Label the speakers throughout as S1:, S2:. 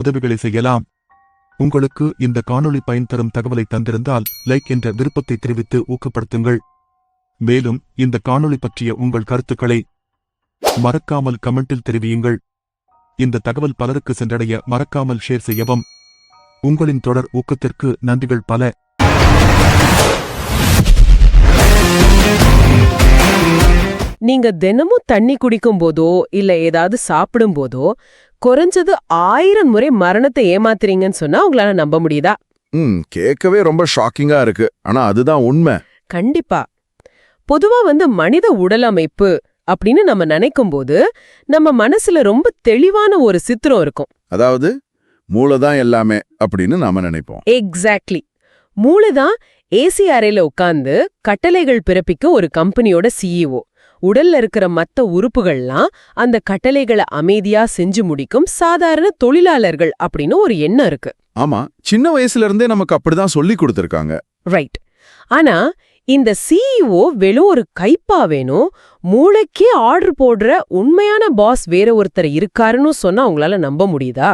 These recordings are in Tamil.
S1: உதவிகளை செய்யலாம். உங்களுக்கு இந்த காணொளி பயன் தரும் தகவலை தந்திருந்தால் லைக் என்ற விருப்பத்தை தெரிவித்து ஊக்கப்படுத்துங்கள். மேலும் இந்த காணொளி பற்றிய உங்கள் கருத்துக்களை மறக்காமல் கமெண்டில் தெரிவியுங்கள். இந்த தகவல் பலருக்கு சென்றடைய மறக்காமல் ஷேர் செய்யவும். உங்களின் தொடர் ஊக்கத்திற்கு நன்றிகள் பல.
S2: நீங்க தினமும் தண்ணி குடிக்கும் போதோ இல்ல ஏதாவது சாப்பிடும் போதோ குறைஞ்சது 1000 முறை மரணத்தை ஏமாத்துறீங்கன்னு சொன்னா உங்களால நம்ப முடியுதா?
S3: கேட்கவே ரொம்ப ஷாக்கிங்கா இருக்கு. ஆனா அதுதான் உண்மை.
S2: கண்டிப்பா. பொதுவா மனித உடல் அமைப்பு அப்படின்னு நம்ம நினைக்கும் போது நம்ம மனசுல ரொம்ப தெளிவான ஒரு சித்திரம் இருக்கும்.
S3: அதாவது மூளைதான் எல்லாமே அப்படின்னு நாம நினைப்போம்.
S2: எக்ஸாக்ட்லி. மூளைதான் ஏசி அறையில உட்கார்ந்து கட்டளைகள் பிறப்பிக்க ஒரு கம்பெனியோட சிஇஓ. உடல்ல இருக்கிற மத்த உறுப்புகள்லாம் அந்த கட்டளைகளை அமைதியா செஞ்சு முடிக்கும் சாதாரண தொழிலாளர்கள் அப்படின்னு ஒரு எண்ணம் இருக்கு.
S3: ஆமா, சின்ன வயசுல இருந்தே நமக்கு அப்படிதான் சொல்லி கொடுத்திருக்காங்க.
S2: ரைட். ஆனா இந்த சிஇஓ வெறும் ஒரு கைப்பா வேணும், மூளைக்கே ஆர்டர் போடுற உண்மையான பாஸ் வேற ஒருத்தர் இருக்காருன்னு சொன்னா உங்களால நம்ப முடியுதா?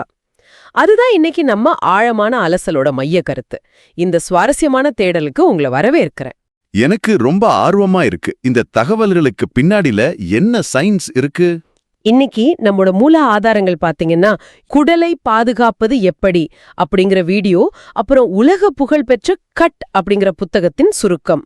S2: அதுதான் இன்னைக்கு நம்ம ஆழமான அலசலோட மைய கருத்து. இந்த சுவாரஸ்யமான தேடலுக்கு உங்களை வரவேற்கிறேன்.
S3: எனக்கு ரொம்ப ஆர்வமா இருக்கு. இந்த தகவல்களுக்கு பின்னாடில என்ன சயின்ஸ் இருக்கு?
S2: இன்னைக்கு நம்மோட மூல ஆதாரங்கள் பாத்தீங்கன்னா, குடலை பாதுகாப்பது எப்படி அப்படிங்கிற வீடியோ, அப்புறம் உலக புகழ்பெற்ற கட் அப்படிங்கிற புத்தகத்தின் சுருக்கம்.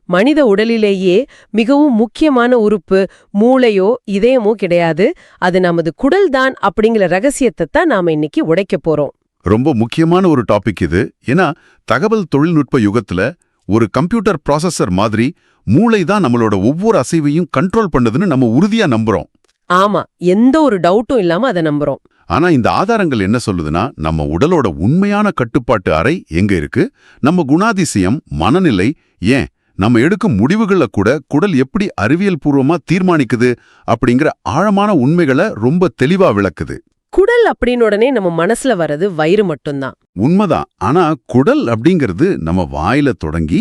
S2: மனித உடலிலேயே மிகவும் முக்கியமான உறுப்பு மூளையோ இதயமோ கிடையாது, அது நமது குடல் தான் அப்படிங்கிற ரகசியத்தை தான் நாம இன்னைக்கு உடைக்க போறோம்.
S3: ரொம்ப முக்கியமான ஒரு டாபிக் இது. ஏன்னா தகவல் தொழில்நுட்ப யுகத்துல ஒரு கம்ப்யூட்டர் ப்ராசஸர் மாதிரி மூளை தான் நம்மளோட ஒவ்வொரு அசைவையும் கண்ட்ரோல் பண்ணுதுன்னு நம்ம உறுதியா நம்புறோம்.
S2: ஆமா, எந்த ஒரு டவுட்டும் இல்லாம அதை நம்புறோம்.
S3: ஆனா இந்த ஆதாரங்கள் என்ன சொல்லுதுன்னா, நம்ம உடலோட உண்மையான கட்டுப்பாட்டு அறை எங்க இருக்கு, நம்ம குணாதிசயம், மனநிலை, ஏன் நம்ம எடுக்கும் முடிவுகளை கூட குடல் எப்படி அறிவியல் பூர்வமா தீர்மானிக்குது அப்படிங்கிற ஆழமான உண்மைகளை ரொம்ப தெளிவா விளக்குது.
S2: குடல் அப்படின்னு உடனே நம்ம மனசுல வர்றது வயிறு மட்டும்தான். உண்மைதான்.
S3: ஆனா குடல் அப்படிங்கிறது நம்ம வாயில தொடங்கி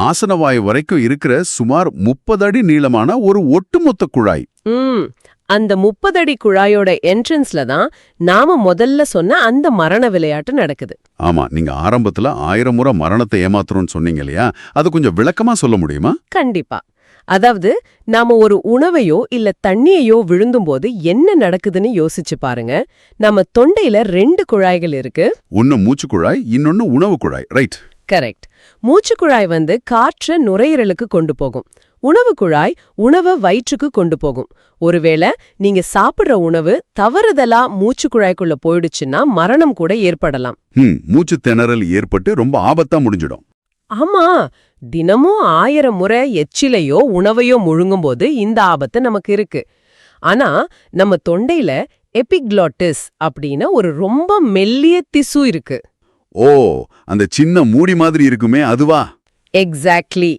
S3: ஆசன வாயு வரைக்கும் இருக்கிற சுமார் 30 அடி நீளமான ஒரு ஒட்டுமொத்த குழாய்.
S2: அந்த 30 அடி குழாயோட என்ட்ரன்ஸ்ல தான் நாம முதல்ல சொன்ன அந்த மரண விளையாட்டு நடக்குது.
S3: ஆமா, நீங்க ஆரம்பத்துல 1000 முறை மரணத்தை ஏமாத்துறோம்னு சொன்னீங்க இல்லையா? அது கொஞ்சம் விளக்கமா சொல்ல முடியுமா?
S2: கண்டிப்பா. அதாவது நாம ஒரு உணவையோ இல்ல தண்ணியையோ விழுந்தும்போது என்ன நடக்குதுன்னு யோசிச்சு பாருங்க. நம்ம தொண்டையில 2 குழாய்கள் இருக்கு.
S3: ஒன்னு மூச்சு குழாய், இன்னொன்னு உணவு குழாய். ரைட்.
S2: கரெக்ட். மூச்சு குழாய் காற்றை நுரையீரலுக்கு கொண்டு போகும். உணவு குழாய் உணவை வயிற்றுக்கு கொண்டு போகும். ஒருவேளை நீங்க சாப்பிடுற உணவு தவறுதலா மூச்சு குழாய்க்குள்ள போயிடுச்சுன்னா மரணம் கூட ஏற்படலாம்.
S3: மூச்சு திணறல் ஏற்பட்டு ரொம்ப ஆபத்தா முடிஞ்சிடும்.
S2: ஆமா, தினமும் 1000 முறை எச்சிலையோ உணவையோ முழுங்கும்போது இந்த ஆபத்து நமக்கு இருக்கு. ஆனா நம்ம தொண்டையில எபிக்ளாட்டிஸ் அப்படின்னு ஒரு ரொம்ப மெல்லிய திசு இருக்கு.
S3: ஓ, அந்த சின்ன மூடி மாதிரி இருக்குமே, அதுவா?
S2: எக்ஸாக்ட்லி.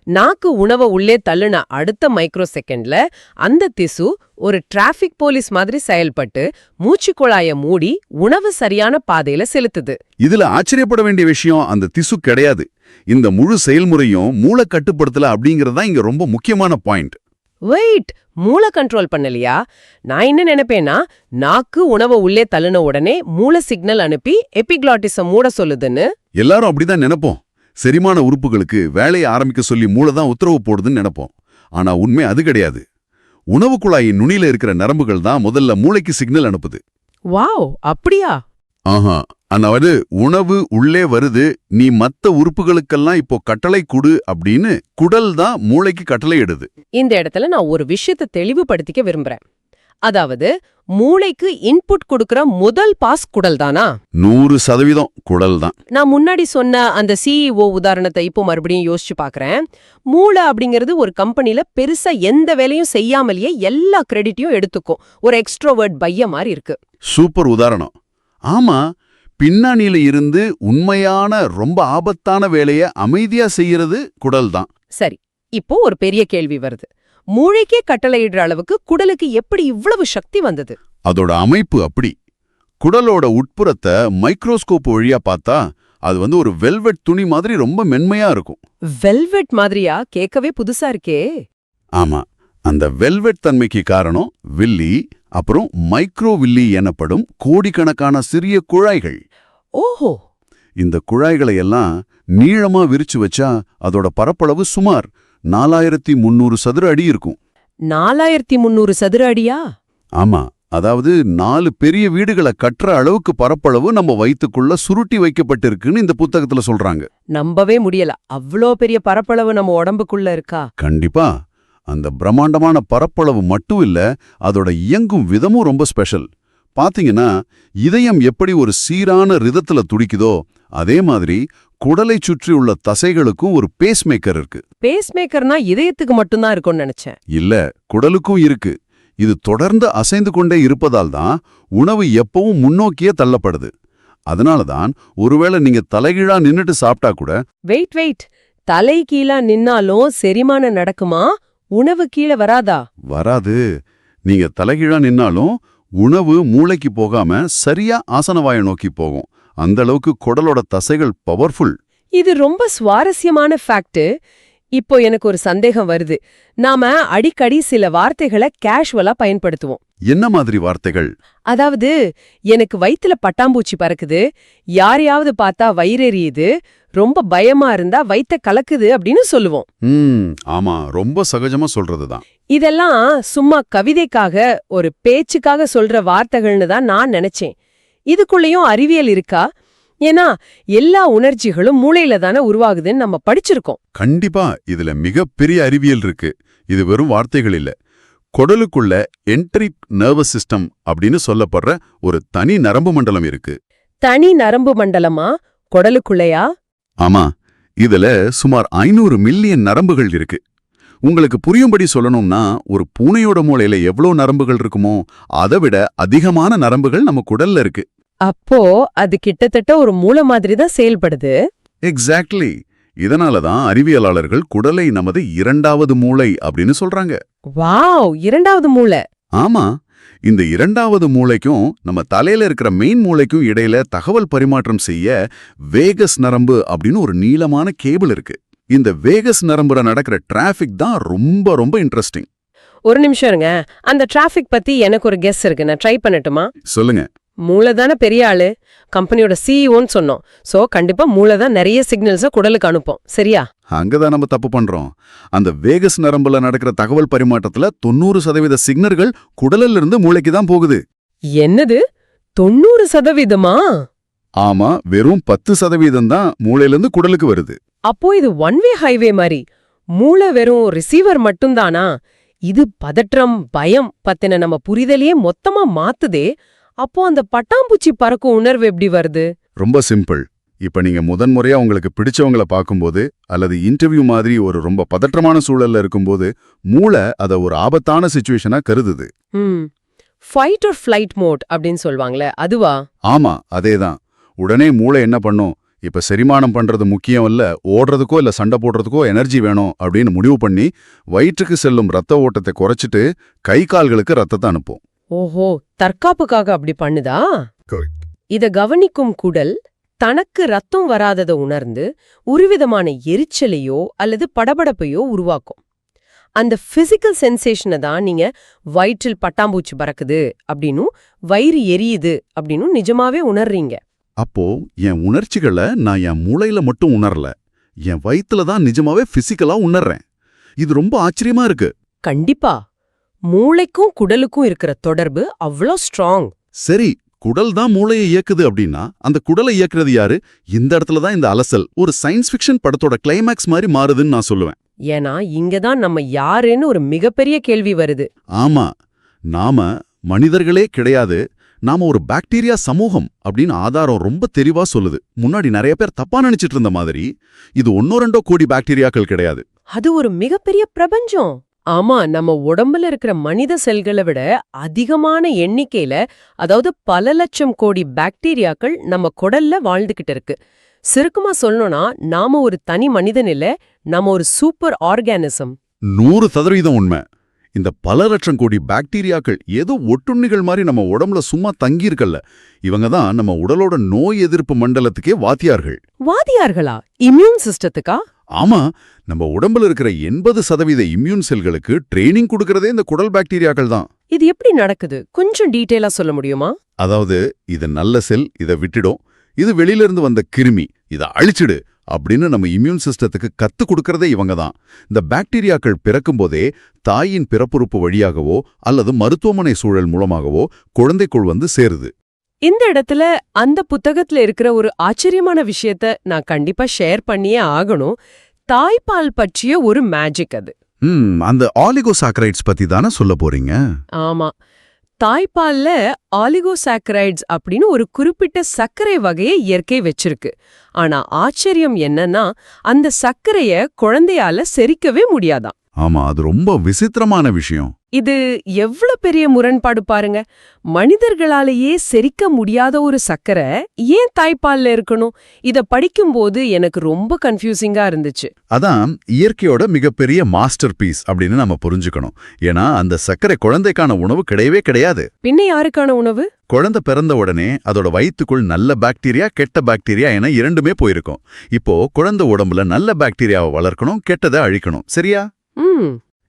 S2: நாக்கு உணவை உள்ளே தள்ளுன அடுத்த மைக்ரோ செகண்ட்ல அந்த திசு ஒரு டிராஃபிக் போலீஸ் மாதிரி செயல்பட்டு மூச்சு குழாய மூடி உணவு சரியான பாதையில செலுத்துது.
S3: இதுல ஆச்சரியப்பட வேண்டிய விஷயம் அந்த திசு கிடையாது. இந்த முழு செயல்முறையும் மூளை கட்டுப்படுத்தல அப்படிங்கறதா இங்க ரொம்ப முக்கியமான பாயிண்ட்.
S2: வெயிட், மூளை கண்ட்ரோல் பண்ணலையா? நான் என்ன நினைப்பேன்னா, நாக்கு உணவை உள்ளே தள்ளுன உடனே மூளை சிக்னல் அனுப்பி எபிக்ளாட்டிஸ மூட சொல்லுதுன்னு.
S3: எல்லாரும் அப்படிதான் நினைப்போம். செரிமான உறுப்புகளுக்கு வேலையை ஆரம்பிக்க சொல்லி மூளைதான் உத்தரவு போடுதுன்னு நினைப்போம். ஆனா உண்மை அது கிடையாது. உணவு குழாயின் நுனியில இருக்கிற நரம்புகள் தான் முதல்ல மூளைக்கு சிக்னல் அனுப்புது.
S2: வாவ், அப்படியா?
S3: ஆஹா, அதாவது உணவு உள்ளே வருது, நீ மத்த உறுப்புகளுக்கெல்லாம் இப்போ கட்டளை கொடு அப்படின்னு குடல் தான் மூளைக்கு கட்டளை இடுது.
S2: இந்த இடத்துல நான் ஒரு விஷயத்தை தெளிவுபடுத்திக்க விரும்புறேன். அதாவது மூளைக்கு இன்புட் கொடுக்கற முதல் பாஸ் குடல் தானா?
S3: 100% குடல் தான்.
S2: நான் முன்னாடி சொன்ன அந்த சிஇஓ உதாரணத்தை இப்போ மறுபடியும் யோசிச்சு பாக்குறேன். மூளை அப்படிங்கிறது ஒரு கம்பெனில பெருசா எந்த வேலையும் செய்யாமலேயே எல்லா கிரெடிட்டையும் எடுத்துக்கும். ஒரு எக்ஸ்ட்ரோவர்ட் பைய மாதிரி இருக்கு.
S3: சூப்பர் உதாரணம். ஆமா, பின்னணியில இருந்து உண்மையான ரொம்ப ஆபத்தான வேலையை அமைதியா செய்யறது குடல் தான்.
S2: சரி, இப்போ ஒரு பெரிய கேள்வி வருது. மூளைக்கே கட்டளையிடுற அளவுக்கு குடலுக்கு எப்படி இவ்வளவு சக்தி வந்தது?
S3: அதோட அமைப்பு அப்படி. குடலோட உட்புறத்தை மைக்ரோஸ்கோப் வழியா பார்த்தா அது ஒரு வெல்வெட் துணி மாதிரி ரொம்ப மென்மையா இருக்கும்.
S2: வெல்வெட் மாதிரியா? கேட்கவே புதுசா இருக்கே.
S3: ஆமா, அந்த வெல்வெட் தன்மைக்கு காரணம் வில்லி, அப்புறம் மைக்ரோ வில்லி எனப்படும் கோடிக்கணக்கான சிறிய குழாய்கள்.
S2: ஓஹோ,
S3: இந்த குழாய்களை எல்லாம் நீளமா விரிச்சு வச்சா அதோட பரப்பளவு சுமார் 4300 சதுர அடி இருக்கும்.
S2: 4300 சதுர அடியா?
S3: ஆமா, அதாவது 4 பெரிய வீடுகளை கட்டுற அளவுக்கு பரப்பளவு நம்ம வயித்துக்குள்ள சுருட்டி வைக்கப்பட்டிருக்குன்னு இந்த புத்தகத்துல சொல்றாங்க.
S2: நம்பவே முடியல, அவ்ளோ பெரிய பரப்பளவு நம்ம உடம்புக்குள்ள இருக்கா?
S3: கண்டிப்பா. அந்த பிரம்மாண்டமான பரப்பளவு மட்டும் இல்ல, அதோட இயங்கும் விதமும் ரொம்ப ஸ்பெஷல். பாத்தீங்கன்னா, இதயம் எப்படி ஒரு சீரான ரிதத்துல துடிக்குதோ அதே மாதிரி குடலை சுற்றி உள்ள தசைகளுக்கும் ஒரு பேஸ்மேக்கர் இருக்கு.
S2: பேஸ்மேக்கர்னா இதயத்துக்கு மட்டும்தான் இருக்கும்னு நினைச்சேன்.
S3: இல்ல, குடலுக்கும் இருக்கு. இது தொடர்ந்து அசைந்து கொண்டே இருப்பதால் தான் உணவு எப்பவும் முன்னோக்கியே தள்ளப்படுது. அதனாலதான் ஒருவேளை நீங்க தலைகீழா நின்னுட்டு சாப்பிட்டா கூட
S2: வெயிட், தலை கீழா நின்னாலும் செரிமானம் நடக்குமா? உணவு கீழே வராதா?
S3: வராது. நீங்க தலைகீழா நின்னாலும் உணவு மூளைக்கு போகாம சரியா ஆசனவாயை நோக்கி போகும். அந்த அளவுக்கு குடலோட தசைகள் பவர்ஃபுல்.
S2: இது ரொம்ப சுவாரஸ்யமான ஃபேக்ட். இப்போ எனக்கு ஒரு சந்தேகம் வருது. நாம அடிக்கடி சில வார்த்தைகளை கேஷுவலா பயன்படுத்துவோம்.
S3: என்ன மாதிரி வார்த்தைகள்?
S2: அதாவது, எனக்கு வயித்துல பட்டாம்பூச்சி பறக்குது, யாரையாவது பார்த்தா வயிறெரியுது, ரொம்ப பயமா இருந்தா வயித்த கலக்குது அப்படின்னு சொல்லுவோம்.
S3: ஆமா, ரொம்ப சகஜமா சொல்றதுதான்.
S2: இதெல்லாம் சும்மா கவிதைக்காக, ஒரு பேச்சுக்காக சொல்ற வார்த்தைகள்னு தான் நான் நினைச்சேன். இதுக்குள்ளேயும் அறிவியல் இருக்கா? ஏன்னா எல்லா உணர்ச்சிகளும் மூளையில தானே உருவாகுதுன்னு நம்ம படிச்சிருக்கோம்.
S3: கண்டிப்பா இதுல மிகப்பெரிய அறிவியல் இருக்கு. இது வெறும் வார்த்தைகள் இல்ல. குடலுக்குள்ள என்டரிக் நர்வஸ் சிஸ்டம் அப்படின்னு சொல்லப்படுற ஒரு தனி நரம்பு மண்டலம் இருக்கு.
S2: தனி நரம்பு மண்டலமா? குடலுக்குள்ளையா?
S3: ஆமா, இதுல சுமார் 500 மில்லியன் நரம்புகள் இருக்கு. உங்களுக்கு புரியும்படி சொல்லணும்னா, ஒரு பூனையோட மூளையில எவ்வளவு நரம்புகள் இருக்குமோ அதை விட அதிகமான நரம்புகள் நம்ம குடல்ல இருக்கு.
S2: அப்போ அது கிட்டத்தட்ட ஒரு மூளை மாதிரி தான் செயல்படுது.
S3: எக்ஸாக்ட்லி. இதனாலதான் அறிவியலாளர்கள் குடலை நமது 2வது மூளை அப்படின்னு சொல்றாங்க.
S2: வாவ், 2வது மூளை.
S3: ஆமா, இந்த 2வது மூளைக்கும் நம்ம தலையில இருக்கிற மெயின் மூளைக்கும் இடையில தகவல் பரிமாற்றம் செய்ய வேகஸ் நரம்பு அப்படின்னு ஒரு நீளமான கேபிள் இருக்கு. இந்த வேகஸ் நரம்புல நடக்கிற டிராஃபிக் தான் ரொம்ப ரொம்ப இன்ட்ரெஸ்டிங்.
S2: ஒரு நிமிஷம் இருங்க, அந்த டிராஃபிக் பத்தி எனக்கு ஒரு கெஸ் இருக்கு, நான் ட்ரை பண்ணட்டுமா?
S3: சொல்லுங்க.
S2: மூளை தானே பெரிய ஆளு, கம்பெனியோட சிஇஓன்னு சொன்னோம். சோ கண்டிப்பா மூளை தான் நிறைய சிக்னல்ஸை குடலுக்கு அனுப்பும், சரியா?
S3: அங்கதான் நம்ம தப்பு பண்றோம். அந்த வேகஸ் நரம்புல நடக்கிற தகவல் பரிமாற்றத்துல 90% சிக்னல்கள் குடலில் இருந்து மூளைக்கு தான் போகுது.
S2: என்னது, 90%?
S3: ஆமா, வெறும் 10% தான் மூளையிலிருந்து குடலுக்கு வருது.
S2: அப்போ இது ஒன் வே ஹைவே மாதிரி. மூளை வெறும் ரிசீவர் மட்டும்தானா? இது பதற்றம், பயம் பத்தின நம்ம புரிதலையே மொத்தமா மாத்துதே. அப்போ அந்த பட்டாம்பூச்சி பறக்கும் உணர்வு எப்படி வருது?
S3: ரொம்ப சிம்பிள். இப்ப நீங்க முதன்முறையா உங்களுக்கு பிடிச்சவங்களை பார்க்கும்போது அல்லது இன்டர்வியூ மாதிரி ஒரு ரொம்ப பதற்றமான சூழல்ல இருக்கும்போது மூளை அதை ஒரு ஆபத்தான சிச்சுவேஷனா கருதுது.
S2: ஃபைட் ஆர் ஃப்ளைட் மோட் அப்படின்னு சொல்வாங்களே, அதுவா?
S3: ஆமா, அதேதான். உடனே மூளை என்ன பண்ணும்? இப்ப செரிமானம் பண்றது முக்கியம் இல்ல, ஓடுறதுக்கோ இல்ல சண்டை போடுறதுக்கோ எனர்ஜி வேணும் அப்படின்னு முடிவு பண்ணி வயிற்றுக்கு செல்லும் ரத்த ஓட்டத்தை குறைச்சிட்டு கை கால்களுக்கு ரத்தத்தை அனுப்பும்.
S2: ஓஹோ, தற்காப்புக்காக அப்படி பண்ணுதா? இத கவனிக்கும் குடல் தனக்கு ரத்தம் வராதத உணர்ந்து ஒருவிதமான எரிச்சலையோ அல்லது படபடப்பையோ உருவாக்கும். அந்த பிசிக்கல் சென்சேஷனை தான் நீங்க வயிற்றில் பட்டாம்பூச்சி பறக்குது அப்படின்னும் வயிறு எரியுது அப்படின்னும் நிஜமாவே உணர்றீங்க.
S3: அப்போ என் உணர்ச்சிகளை நான் என் மூளையில மட்டும் உணரல, என் வயித்துல தான் நிஜமாவே பிசிக்கலா உணர்றேன். இது ரொம்ப ஆச்சரியமா இருக்கு.
S2: கண்டிப்பா, மூளைக்கும் குடலுக்கும் இருக்கிற தொடர்பு அவ்வளோ ஸ்ட்ராங்.
S3: சரி, குடல் தான் மூளையை இயக்குது அப்படின்னா அந்த குடலை இயக்குறது யாரு? இந்த இடத்துல தான் இந்த அலசல் ஒரு சயின்ஸ் ஃபிக்ஷன் படத்தோட கிளைமேக்ஸ் மாதிரி மாறுதுன்னு நான் சொல்லுவேன்.
S2: ஏன்னா இங்கதான் நம்ம யாருன்னு ஒரு மிகப்பெரிய கேள்வி வருது.
S3: ஆமா, நாம மனிதர்களே கிடையாது, நாம ஒரு பாக்டீரியா சமூகம் அப்படின்னு ஆதாரம் ரொம்ப தெளிவா சொல்லுது. முன்னாடி நிறைய பேர் தப்பா நினைச்சிட்டு இருந்த மாதிரி இது 1-2 கோடி பாக்டீரியாக்கள் கிடையாது.
S2: அது ஒரு மிகப்பெரிய பிரபஞ்சம். ஆமா, நம்ம உடம்புல இருக்கிற மனித செல்களை விட அதிகமான எண்ணிக்கையில, அதாவது பல லட்சம் கோடி பாக்டீரியாக்கள் நம்ம குடல்ல வாழ்ந்துகிட்டு இருக்கு. சுருக்கமா சொல்லணும்னா நாம ஒரு தனி மனிதன் இல்ல, நாம ஒரு சூப்பர் ஆர்கானிசம்.
S3: 100% உண்மை. இந்த பல லட்சம் கோடி பாக்டீரியாக்கள் ஏதோ ஒட்டுண்ணிகள் மாதிரி நம்ம உடம்புல சும்மா தங்கி இருக்கல்ல, இவங்க தான் நம்ம உடலோட நோய் எதிர்ப்பு மண்டலத்துக்கே வாத்தியார்கள்.
S2: வாத்தியார்களா? இம்யூன் சிஸ்டத்துக்கா?
S3: ஆமா, நம்ம உடம்புல இருக்கிற 80% இம்யூன் செல்களுக்கு ட்ரெய்னிங் கொடுக்கறதே இந்த குடல் பாக்டீரியாக்கள் தான்.
S2: இது எப்படி நடக்குது? கொஞ்சம் டீட்டெயிலா சொல்ல முடியுமா?
S3: அதாவது, இது நல்ல செல், இதை விட்டுடும், இது வெளியில இருந்து வந்த கிருமி, இதை அழிச்சிடு அப்படின்னு நம்ம இம்யூன் சிஸ்டத்துக்கு கத்து கொடுக்கறதே இவங்க தான். இந்த பாக்டீரியாக்கள் பிறக்கும் போதே தாயின் பிறப்புறுப்பு வழியாகவோ அல்லது மருத்துவமனை சூழல் மூலமாகவோ குழந்தைக்குள் வந்து சேருது.
S2: இந்த இடத்துல அந்த புத்தகத்துல இருக்கிற ஒரு ஆச்சரியமான விஷயத்த நான் கண்டிப்பா ஷேர் பண்ணியே ஆகணும். தாய்ப்பால் பற்றிய ஒரு மேஜிக் அது.
S3: அந்த ஆலிகோசாக்கரைட்ஸ் பத்தி தானே சொல்ல போறீங்க?
S2: ஆமா, தாய்ப்பால்ல ஆலிகோசாக்கரைட்ஸ் அப்படின்னு ஒரு குறிப்பிட்ட சர்க்கரை வகையை இயற்கை வச்சிருக்கு. ஆனா ஆச்சரியம் என்னன்னா, அந்த சர்க்கரைய குழந்தையால செரிக்கவே முடியாதாம்.
S3: ஆமா, அது ரொம்ப விசித்திரமான விஷயம்.
S2: இது எவ்வளவு பெரிய முரண்பாடு பாருங்க. மனிதர்களாலேயே செரிக்க முடியாத ஒரு சர்க்கரை ஏன் தாய்ப்பால்ல இருக்கணும்? இத படிக்கும்போது எனக்கு ரொம்ப கன்ஃபியூசிங்கா இருந்துச்சு.
S3: அதான் இயற்கையோட மிகப்பெரிய மாஸ்டர் பீஸ் அப்படின்னு நம்ம புரிஞ்சுக்கணும். ஏன்னா அந்த சர்க்கரை குழந்தைக்கான உணவு கிடையவே கிடையாது.
S2: பின்ன யாருக்கான உணவு?
S3: குழந்தை பிறந்த உடனே அதோட வயித்துக்குள் நல்ல பாக்டீரியா, கெட்ட பாக்டீரியா என இரண்டுமே போயிருக்கும். இப்போ குழந்தை உடம்புல நல்ல பாக்டீரியாவை வளர்க்கணும், கெட்டதை அழிக்கணும். சரியா?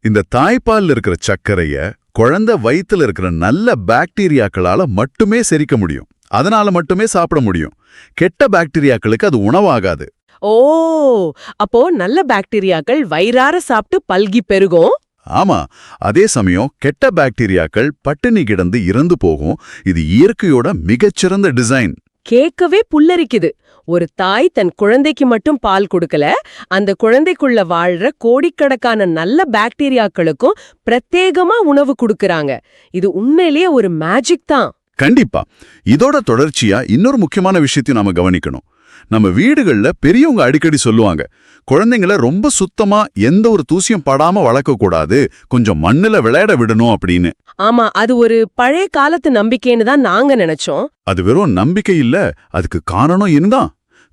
S3: இந்த தாய்ப்பால்ல இருக்கிற சர்க்கரைய குழந்தை வயித்துல இருக்கிற நல்ல பாக்டீரியாக்களால மட்டுமே செரிக்க முடியும். அதனால மட்டுமே சாப்பிட முடியும். கெட்ட பாக்டீரியாக்களுக்கு அது உணவாகாது.
S2: ஓ, அப்போ நல்ல பாக்டீரியாக்கள் வயிறார சாப்பிட்டு பல்கி பெருகும்.
S3: ஆமா, அதே சமயம் கெட்ட பாக்டீரியாக்கள் பட்டினி கிடந்து இறந்து போகும். இது இயற்கையோட மிகச்சிறந்த டிசைன்.
S2: கேட்கவே புல்லரிக்குது. ஒரு தாய் தன் குழந்தைக்கு மட்டும் பால் கொடுக்கல, அந்த குழந்தைக்குள்ள வாழ்ற கோடிக்கணக்கான நல்ல பாக்டீரியாக்களுக்கும் பிரத்யேகமா உணவு கொடுக்கறாங்க. இது உண்மையிலேயே ஒரு மேஜிக் தான்.
S3: கண்டிப்பா. இதோட தொடர்ச்சியா இன்னொரு முக்கியமான விஷயத்தையும் நாம கவனிக்கணும். நம்ம வீடுகள்ல பெரியவங்க அடிக்கடி சொல்லுவாங்க, குழந்தைங்களை ரொம்ப சுத்தமா எந்த ஒரு தூசியும் படாம வளர்க்க கூடாது, கொஞ்சம் மண்ணுல விளையாட விடணும் அப்படின்னு.
S2: ஆமா, அது ஒரு பழைய காலத்து நம்பிக்கைன்னு தான் நாங்க நினைச்சோம்.
S3: அது வெறும் நம்பிக்கை இல்ல, அதுக்கு காரணம் இதுதான்.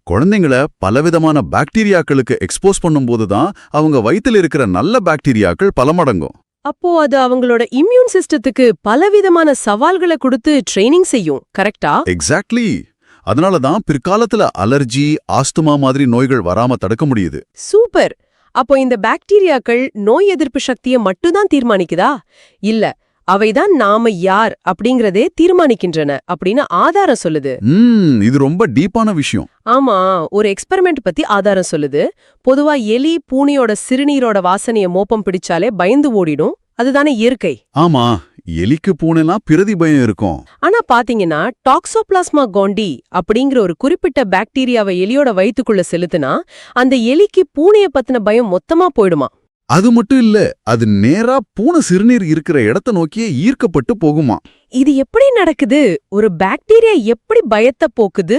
S3: குழந்தைங்கள பலவிதமான பாக்டீரியாக்களுக்கு எக்ஸ்போஸ் பண்ணும்போது தான் அவங்க வயித்துல இருக்கிற நல்ல பாக்டீரியாக்கள் பலமடங்கும்.
S2: அப்போ அது அவங்களோட இம்யூன் சிஸ்டத்துக்கு பலவிதமான சவால்களை கொடுத்து ட்ரைனிங் செய்யும். கரெக்டா?
S3: எக்ஸாக்ட்லி. அதனால தான் பிற்காலத்துல அலர்ஜி, ஆஸ்துமா மாதிரி நோய்கள் வராம தடுக்க முடியுது.
S2: சூப்பர். அப்போ இந்த பாக்டீரியாக்கள் நோய் எதிர்ப்பு சக்தியை மட்டும்தான் தீர்மானிக்குதா? இல்ல, அவைதான் நாம யார் அப்படிங்கறதே தீர்மானிக்கின்றன அப்படின்னு ஆதாரம் சொல்லுது.
S3: இது ரொம்ப டீப்பான விஷயம்.
S2: ஆமா, ஒரு எக்ஸ்பெரிமெண்ட் பத்தி ஆதாரம் சொல்லுது. பொதுவா எலி பூனையோட சிறுநீரோட வாசனைய மோப்பம் பிடிச்சாலே பயந்து ஓடிடும். அதுதானே இயற்கை.
S3: ஆமா, எலிக்கு பூனைலாம் பிரதி பயம் இருக்கும்.
S2: ஆனா பாத்தீங்கன்னா டாக்ஸோபிளாஸ்மா கோண்டி அப்படிங்கிற ஒரு குறிப்பிட்ட பாக்டீரியாவை எலியோட வயித்துக்குள்ள செலுத்துனா அந்த எலிக்கு பூனைய பத்தின பயம் மொத்தமா போயிடுமா.
S3: அது மட்டும் இல்ல, அது நேரா பூனை சிறுநீர் இருக்கிற இடத்த நோக்கியே ஈர்க்கப்பட்டு போகுமா.
S2: இது எப்படி நடக்குது? ஒரு பாக்டீரியா எப்படி பயத்தை போக்குது?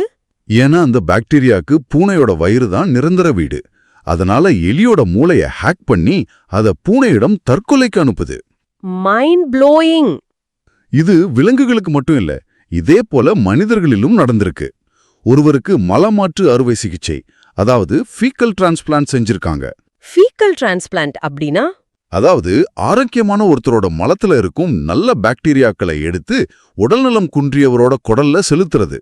S3: ஏன்னா அந்த பாக்டீரியாக்கு பூனையோட வயிறு தான் நிரந்தர வீடு. அதனால எலியோட மூளைய ஹேக் பண்ணி அத பூனையிடம் தற்கொலைக்கு அனுப்புது.
S2: Mind blowing.
S3: இது விலங்குகளுக்கு மட்டும் இல்ல, இதே போல மனிதர்களிலும் நடந்திருக்கு. ஒருவருக்கு மலமாற்று அறுவை சிகிச்சை, அதாவது ஃபீக்கல் டிரான்ஸ்பிளான்ட் செஞ்சிருக்காங்க.
S2: ஃபீக்கல் டிரான்ஸ்பிளான்ட் அப்படின்னா?
S3: அதாவது ஆரோக்கியமான ஒருத்தரோட மலத்துல இருக்கும் நல்ல பாக்டீரியாக்களை எடுத்து உடல்நலம் குன்றியவரோட குடல்ல செலுத்துறது.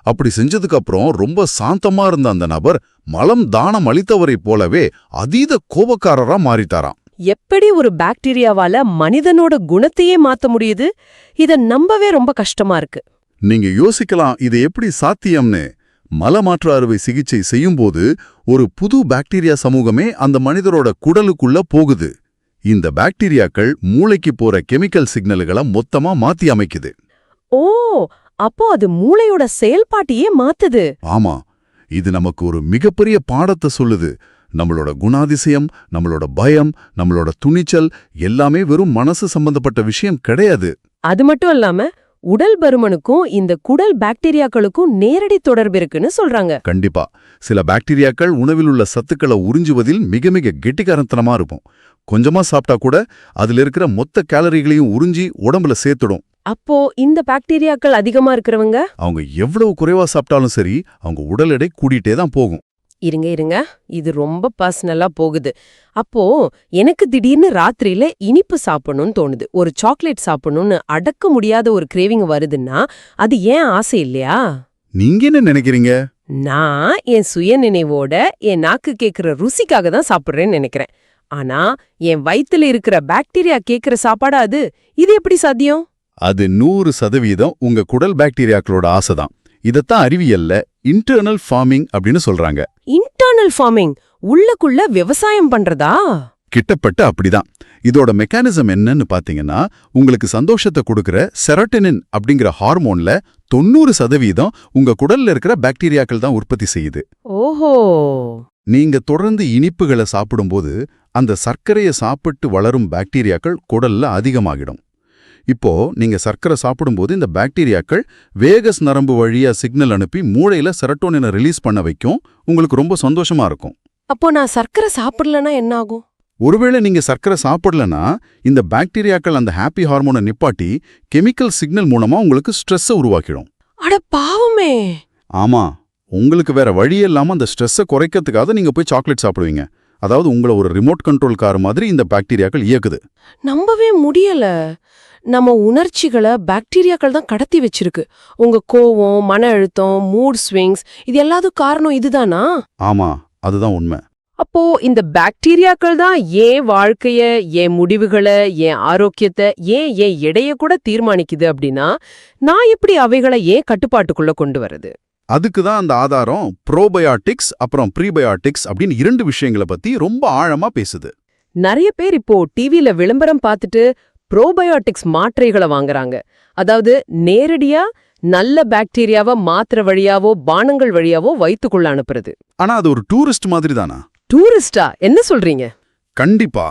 S3: அப்படி செஞ்சதுக்கு அப்புறம் ரொம்ப சாந்தமா இருந்த அந்த நபர் மலம் தானம் அளித்தவரை போலவே அதீத கோபக்காரரா மாறிட்டாராம்.
S2: எப்படி ஒரு பாக்டீரியாவால மனிதனோட குணத்தையே மாத்த முடியுது? இத நம்பவே ரொம்ப கஷ்டமா இருக்கு.
S3: நீங்க யோசிக்கலாம், இது எப்படி சாத்தியம்னு. மலமாற்று அறுவை சிகிச்சை செய்யும்போது ஒரு புது பாக்டீரியா சமூகமே அந்த மனிதரோட குடலுக்குள்ள போகுது. இந்த பாக்டீரியாக்கள் மூளைக்கு போற கெமிக்கல் சிக்னல்களை மொத்தமா மாத்தி அமைக்குது.
S2: ஓ, அப்போ அது மூளையோட செயல்பாட்டையே மாத்துது.
S3: ஆமா, இது நமக்கு ஒரு மிகப்பெரிய பாடத்தை சொல்லுது. நம்மளோட குணாதிசயம், நம்மளோட பயம், நம்மளோட துணிச்சல் எல்லாமே வெறும் மனசு சம்பந்தப்பட்ட விஷயம் கிடையாது.
S2: அது மட்டும் இல்லாம உடல் பருமனுக்கும் இந்த குடல் பாக்டீரியாக்களுக்கும் நேரடி தொடர்பு இருக்குன்னு சொல்றாங்க.
S3: கண்டிப்பா. சில பாக்டீரியாக்கள் உணவில் உள்ள சத்துக்களை உறிஞ்சுவதில் மிக மிக கெட்டிக்காரத்தனமா இருக்கும். கொஞ்சமா சாப்பிட்டா கூட அதுல இருக்கிற மொத்த கேலரிகளையும் உறிஞ்சி உடம்புல சேர்த்துடும்.
S2: அப்போ இந்த பாக்டீரியாக்கள் அதிகமா இருக்கிறவங்க
S3: அவங்க எவ்வளவு குறைவா சாப்பிட்டாலும் சரி, அவங்க உடல் எடை கூடிட்டே தான் போகும்.
S2: இருங்க, இது ரொம்ப பர்சனலா போகுது. அப்போ எனக்கு திடீர்னு ராத்திரியில இனிப்பு சாப்பிடணும்னு தோணுது, ஒரு சாக்லேட் சாப்பிடணும்னு அடக்க முடியாத ஒரு கிரேவிங் வருதுன்னா அது ஏன் ஆசை இல்லையா?
S3: நீங்க என்ன நினைக்கிறீங்க?
S2: நான் என் சுயநினைவோட என் நாக்கு கேக்குற ருசிக்காக தான் சாப்பிடுறேன்னு நினைக்கிறேன். ஆனா என் வயித்துல இருக்கிற பாக்டீரியா கேக்குற சாப்பாடா அது? இது எப்படி சாத்தியம்?
S3: அது 100% உங்க குடல் பாக்டீரியாக்களோட ஆசைதான். இதத்தான் அறிவியல்ல இன்டர்னல் ஃபார்மிங் அப்படின்னு சொல்றாங்க.
S2: இன்டர்னல் ஃபார்மிங், உள்ளுக்குள்ள விவசாயம் பண்றதா?
S3: கிட்டப்பட்ட அப்படிதான். இதோட மெக்கானிசம் என்னன்னு பாத்தீங்கன்னா, உங்களுக்கு சந்தோஷத்தை கொடுக்கிற செரோட்டோனின் அப்படிங்கிற ஹார்மோன்ல 90% உங்க குடல்ல இருக்கிற பாக்டீரியாக்கள் தான் உற்பத்தி செய்யுது.
S2: ஓஹோ.
S3: நீங்க தொடர்ந்து இனிப்புகளை சாப்பிடும்போது அந்த சர்க்கரையை சாப்பிட்டு வளரும் பாக்டீரியாக்கள் குடல்ல அதிகமாகிடும். இப்போ நீங்க சர்க்கரை சாப்பிடும்போது இந்த பாக்டீரியாக்கள் வேகஸ் நரம்பு வழியா சிக்னல் அனுப்பி மூளையில செரோட்டோனினை ரிலீஸ் பண்ண வைக்கும். உங்களுக்கு ரொம்ப சந்தோஷமா இருக்கும்.
S2: அப்போ நான் சர்க்கரை சாப்பிடலன்னா என்ன ஆகும்?
S3: ஒருவேளை நீங்க சர்க்கரை சாப்பிடலனா இந்த பாக்டீரியாக்கள் அந்த ஹாப்பி ஹார்மோனை நிப்பாட்டி கெமிக்கல் சிக்னல் மூலமா உங்களுக்கு ஸ்ட்ரெஸ்ஸை உருவாக்கிடும்.
S2: அட பாவமே.
S3: ஆமா, உங்களுக்கு வேற வழி இல்லாம அந்த ஸ்ட்ரெஸ்ஸை குறைக்கிறதுக்காக நீங்க போய் சாக்லேட் சாப்பிடுவீங்க. அதாவது உங்களை ஒரு ரிமோட் கண்ட்ரோல் கார் மாதிரி இந்த பாக்டீரியாக்கள் இயக்குது.
S2: நம்பவே முடியல. நம்ம உணர்ச்சிகளை பாக்டீரியாக்கள் தான் கடத்தி வச்சிருக்கு. உங்க கோவம், மன அழுத்தம், மூட் ஸ்விங்ஸ், இது எல்லாத்துக்கும் காரணம் இதுதானா?
S3: ஆமா, அதுதான் உண்மை.
S2: அப்போ இந்த பாக்டீரியாக்கள் தான் ஏன் வாழ்க்கைய, ஏன் முடிவுகளை, ஏன் ஆரோக்கியத்தை, ஏன் எடைய கூட தீர்மானிக்குது அப்படின்னா, நான் எப்படி அவைகளை ஏன் கட்டுப்பாட்டுக்குள்ள கொண்டு வரது?
S3: அதுக்கு தான் அந்த ஆதாரம் ப்ரோபயாட்டிக்ஸ் அப்புறம் ப்ரீபயாட்டிக்ஸ் அப்படின்னு 2 விஷயங்களை பத்தி ரொம்ப ஆழமா பேசுது.
S2: நிறைய பேர் இப்போ டிவில விளம்பரம் பார்த்துட்டு ப்ரோபயோட்டிக்ஸ் மாத்திரைகளை வாங்குறாங்க. அதாவது நேரடியா நல்ல பாக்டீரியாவை மாத்திரை வழியாவோ பானங்கள் வழியாவோ வயித்துக்குள்ள அனுப்புறது.
S3: ஆனா அது ஒரு டூரிஸ்ட் மாதிரி தானா?
S2: டூரிஸ்டா? என்ன சொல்றீங்க?
S3: கண்டிப்பா.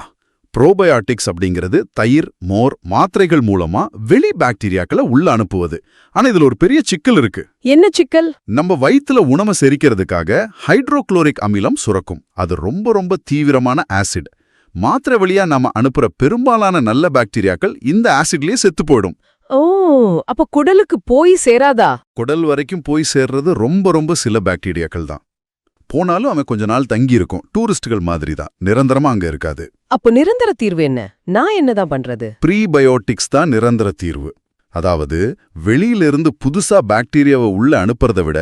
S3: ப்ரோபயாட்டிக்ஸ் அப்படிங்கிறது தயிர், மோர், மாத்திரைகள் மூலமா வெளி பாக்டீரியாக்களை உள்ள அனுப்புவது. ஆனா இதுல ஒரு பெரிய சிக்கல் இருக்கு.
S2: என்ன சிக்கல்?
S3: நம்ம வயித்துல உணவை செரிக்கிறதுக்காக ஹைட்ரோகுளோரிக் அமிலம் சுரக்கும். அது ரொம்ப ரொம்ப தீவிரமான ஆசிட். மாத்திரை வழியா நாம அனுப்புற பெரும்பாலான நல்ல பாக்டீரியாக்கள் இந்த ஆசிட்லயே செத்து போயிடும்.
S2: ஓ, அப்ப குடலுக்கு போய் சேராதா?
S3: குடல் வரைக்கும் போய் சேர்றது ரொம்ப ரொம்ப சில பாக்டீரியாக்கள் தான். போனாலும் அவன் கொஞ்ச நாள் தங்கி இருக்கும். டூரிஸ்டுகள் மாதிரி தான், நிரந்தரமா அங்க இருக்காது.
S2: அப்போ நிரந்தர தீர்வு என்ன? நான் என்னதான் பண்றது?
S3: ப்ரீபயோட்டிக்ஸ் தான் நிரந்தர தீர்வு. அதாவது வெளியிலிருந்து புதுசா பாக்டீரியாவை உள்ள அனுப்புறதை விட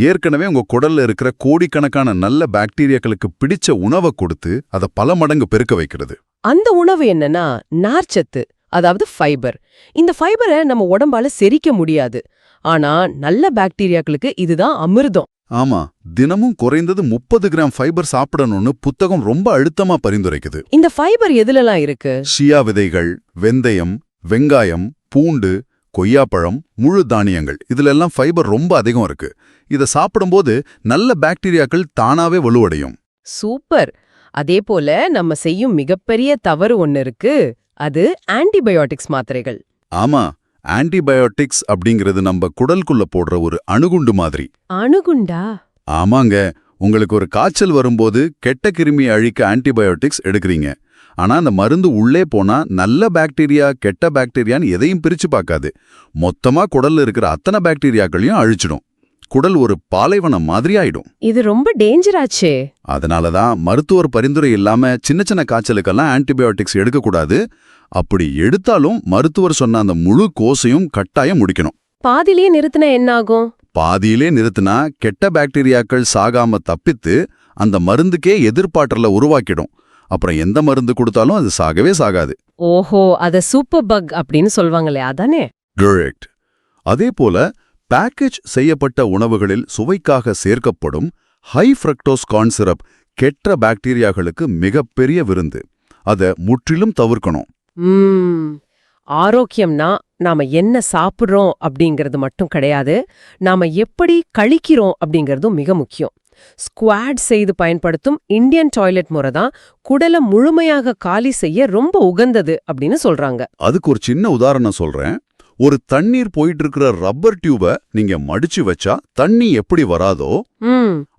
S3: ஏற்கனவே உங்க குடல்ல இருக்கிற கோடிக்கணக்கான நல்ல பாக்டீரியாக்களுக்கு பிடிச்ச உணவை கொடுத்து அதை பல மடங்கு பெருக்க வைக்கிறது.
S2: அந்த உணவு என்னன்னா நார்ச்சத்து, அதாவது ஃபைபர். இந்த ஃபைபரை நம்ம உடம்பால செரிக்க முடியாது. ஆனா நல்ல பாக்டீரியாக்களுக்கு இதுதான் அமிர்தம்.
S3: ஆமா, தினமும் குறைந்தது 30 கிராம் ஃபைபர் சாப்பிடணும்னு புத்தகம் ரொம்ப அழுத்தமா பரிந்துரைக்குது.
S2: இந்த ஃபைபர் எதுலலாம் இருக்கு?
S3: ஷியா விதைகள், வெந்தயம், வெங்காயம், பூண்டு, கொய்யாப்பழம், முழு தானியங்கள், இதுல எல்லாம் ஃபைபர் ரொம்ப அதிகம் இருக்கு. இதை சாப்பிடும்போது நல்ல பாக்டீரியாக்கள் தானாவே வலுவடையும்.
S2: சூப்பர். அதே போல நம்ம செய்யும் மிகப்பெரிய தவறு ஒன்னு இருக்கு. அது ஆன்டிபயோட்டிக்ஸ் மாத்திரைகள்.
S3: ஆமா, ஆன்டிபயோட்டிக்ஸ் அப்படிங்கிறது நம்ம குடலுக்குள்ள போடுற ஒரு அணுகுண்டு மாதிரி.
S2: அணுகுண்டா?
S3: ஆமாங்க. உங்களுக்கு ஒரு காய்ச்சல் வரும்போது கெட்ட கிருமியை அழிக்க ஆன்டிபயோட்டிக்ஸ் எடுக்கிறீங்க. ஆனா அந்த மருந்து உள்ளே போனா நல்ல பாக்டீரியா கெட்ட பாக்டீரியான்னு எதையும் பிரிச்சு பார்க்காது. மொத்தமா குடல்ல இருக்கிற அத்தனை பாக்டீரியாக்களையும் அழிச்சிடும். குடல் ஒரு பாலைவனம் மாதிரி ஆயிடும்.
S2: இது ரொம்ப டேஞ்சராச்சே.
S3: அதனாலதான் மருத்துவர் பரிந்துரை இல்லாம சின்ன சின்ன காய்ச்சலுக்கெல்லாம் ஆன்டிபயோட்டிக்ஸ் எடுக்கக்கூடாது. அப்படி எடுத்தாலும் மருத்துவர் சொன்ன அந்த முழு கோர்ஸையும் கட்டாயம் முடிக்கணும்.
S2: பாதியிலே நிறுத்தினா என்ன ஆகும்?
S3: பாதியிலே நிறுத்தினா கெட்ட பாக்டீரியாக்கள் சாகாம தப்பித்து அந்த மருந்துக்கே எதிர்ப்பாற்றல உருவாக்கிடும். அப்புறம் எந்த மருந்து கொடுத்தாலும் அது சாகவே சாகாது.
S2: ஓஹோ, அத சூப்பர் பக் அப்படின்னு சொல்வாங்களே, அதானே?
S3: கரெக்ட். அதே போல பேக்கேஜ் செய்யப்பட்ட உணவுகளில் சுவைக்காக சேர்க்கப்படும் ஹை ஃப்ரக்டோஸ் கார்ன் சிரப் கெட்ட பாக்டீரியாக்களுக்கு மிகப்பெரிய விருந்து. அதை முற்றிலும் தவிர்க்கணும்.
S2: ஆரோக்கியம்னா நாம என்ன சாப்பிடுறோம் அப்படிங்கிறது மட்டும் கிடையாது, நாம எப்படி கழிக்கிறோம் அப்படிங்கிறதும் மிக முக்கியம். ஸ்குவாட் செய்து பயன்படுத்தும் இந்தியன் டாய்லெட் முறை தான் குடலை முழுமையாக காலி செய்ய ரொம்ப உகந்தது அப்படின்னு சொல்றாங்க.
S3: அதுக்கு ஒரு சின்ன உதாரணம் சொல்றேன். ஒரு தண்ணீர் போயிட்டு இருக்கிற ரப்பர் டியூபை நீங்க மடிச்சு வச்சா தண்ணி எப்படி வராதோ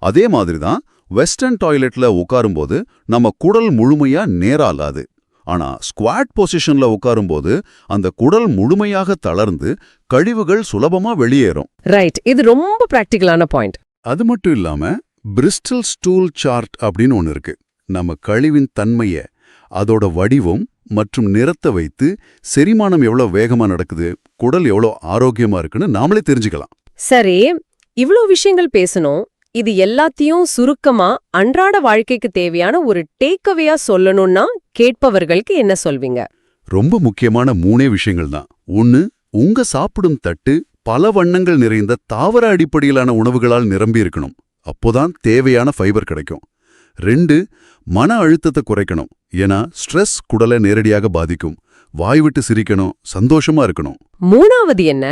S3: அதே மாதிரிதான் வெஸ்டர்ன் டாய்லெட்ல உட்காரும்போது நம்ம குடல் முழுமையா நேராலாது. ஆனா ஸ்குவாட் பொசிஷன்ல உட்காரும்போது அந்த குடல் முழுமையாக தளர்ந்து கழிவுகள் சுலபமா வெளியேறும்.
S2: ரைட், இது ரொம்ப பிராக்டிகலான பாயிண்ட்.
S3: அது மட்டும் இல்லாம பிரிஸ்டல் ஸ்டூல் சார்ட் அப்படின்னு ஒன்னு இருக்கு. நம்ம கழிவின் தன்மைய, அதோட வடிவம் மற்றும் நிறத்தை வைத்து செரிமானம் எவ்வளவு வேகமா நடக்குது, குடல் எவ்வளவு ஆரோக்கியமா இருக்குன்னு நாமளே தெரிஞ்சுக்கலாம்.
S2: சரி, இவ்ளோ விஷயங்கள் பேசணும். இது எல்லாத்தையும் சுருக்கமா அன்றாட வாழ்க்கைக்கு தேவையான ஒரு டேக்அவேயா சொல்லணும்னா கேட்பவர்களுக்கு என்ன சொல்வீங்க?
S3: ரொம்ப முக்கியமான 3 விஷயங்கள் தான். 1, உங்க சாப்பிடும் தட்டு பல வண்ணங்கள் நிறைந்த தாவர அடிப்படையிலான உணவுகளால் நிரம்பி இருக்கணும். அப்போதான் தேவையான ஃபைபர் கிடைக்கும். 2, மன அழுத்தத்தை குறைக்கணும். ஏன்னா ஸ்ட்ரெஸ் குடலை நேரடியாக பாதிக்கும். வாய் விட்டு சிரிக்கணும், சந்தோஷமா இருக்கணும்.
S2: 3வது என்ன?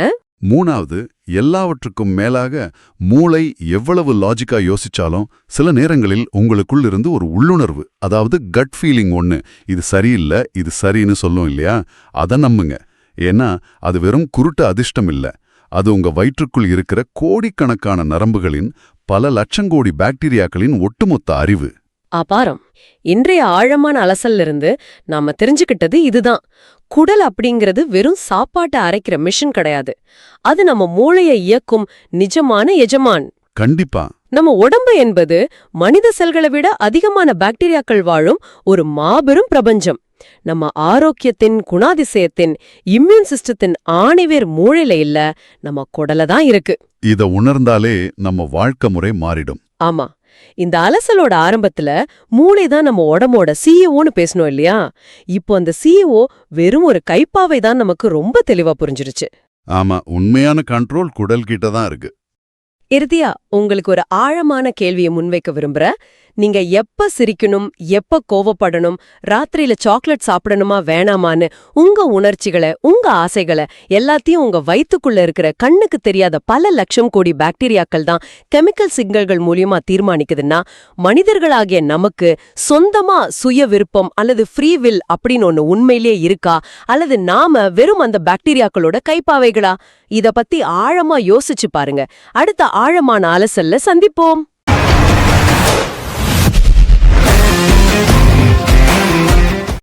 S3: 3வது, எல்லாவற்றுக்கும் மேலாக மூளை எவ்வளவு லாஜிக்கா யோசிச்சாலும் சில நேரங்களில் உங்களுக்குள் இருந்து ஒரு உள்ளுணர்வு, அதாவது கட் ஃபீலிங் ஒண்ணு, இது சரியில்லை இது சரின்னு சொல்லும் இல்லையா, அதை நம்புங்க. ஏன்னா அது வெறும் குருட்டு அதிர்ஷ்டம் இல்ல, அது உங்க வயிற்றுக்குள் இருக்கிற கோடிக்கணக்கான நரம்புகளின் பல லட்சங்கோடி பாக்டீரியாக்களின் ஒட்டுமொத்த அறிவு.
S2: அபாரம். இன்றைய ஆழமான அலசல்ல இருந்து நாம தெரிஞ்சுக்கிட்டது இதுதான். குடல் அப்படிங்கிறது வெறும் சாப்பாட்டை அரைக்கிற மிஷின் கிடையாது. அது நம்ம மூளையை இயக்கும் நிஜமான எஜமான்.
S3: கண்டிப்பா.
S2: நம்ம உடம்பு என்பது மனித செல்களை விட அதிகமான பாக்டீரியாக்கள் வாழும் ஒரு மாபெரும் பிரபஞ்சம். நம்ம ஆரோக்கியத்தின், குணாதிசயத்தின், இம்யூன் சிஸ்டத்தின் ஆணிவேர் மூளையில இல்ல, நம்ம குடல தான் இருக்கு.
S3: இத உணர்ந்தாலே நம்ம வாழ்க்கை முறை மாறிடும்.
S2: ஆமா. இந்த அலசலோட ஆரம்பத்துல மூளைதான் நம்ம உடம்போட சிஇஓன்னு பேசணும் இல்லையா? இப்போ அந்த சிஇஓ வெறும் ஒரு கைப்பாவை தான் நமக்கு ரொம்ப தெளிவா புரிஞ்சிருச்சு.
S3: ஆமா, உண்மையான கண்ட்ரோல் குடல் கிட்ட தான் இருக்கு.
S2: இறுதியா உங்களுக்கு ஒரு ஆழமான கேள்வியை முன்வைக்க விரும்புற. நீங்க எப்ப சிரிக்கணும், எப்ப கோவப்படணும், ராத்திரியில சாக்லேட் சாப்பிடணுமா வேணாமான்னு உங்க உணர்ச்சிகளை, உங்க ஆசைகளை எல்லாத்தையும் உங்க வயித்துக்குள்ள இருக்கிற கண்ணுக்கு தெரியாத பல லட்சம் கோடி பாக்டீரியாக்கள் தான் கெமிக்கல் சிக்னல்கள் மூலியமா தீர்மானிக்குதுன்னா, மனிதர்களாகிய நமக்கு சொந்தமா சுய விருப்பம் அல்லது ஃப்ரீ வில் அப்படின்னு ஒண்ணு உண்மையிலே இருக்கா, அல்லது நாம வெறும் அந்த பாக்டீரியாக்களோட கைப்பாவைகளா? இத பத்தி ஆழமா யோசிச்சு பாருங்க. அடுத்த ஆழமான அலசல்ல சந்திப்போம்.